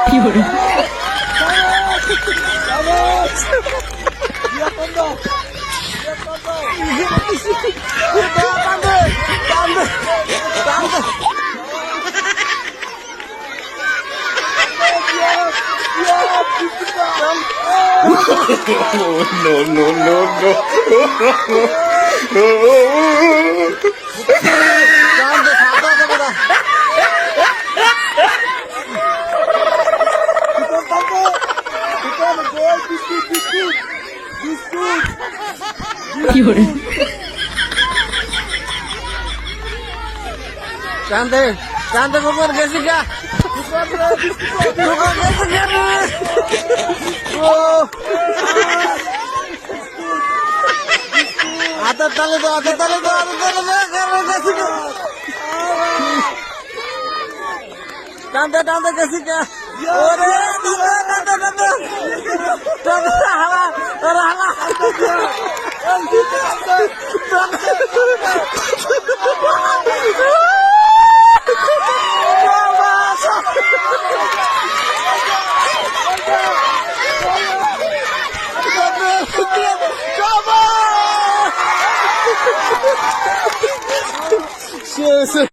কি করে no, no, no, no. কি করে কান্দে কান্দে গোবর গেছি গা হাতের তালে তো হাতের তালে তো হাতের তালে গেছি গা টানতে টানতে গেছি গা ওরে টানতে টানতে টানতে হালা ওরে হালা Yes.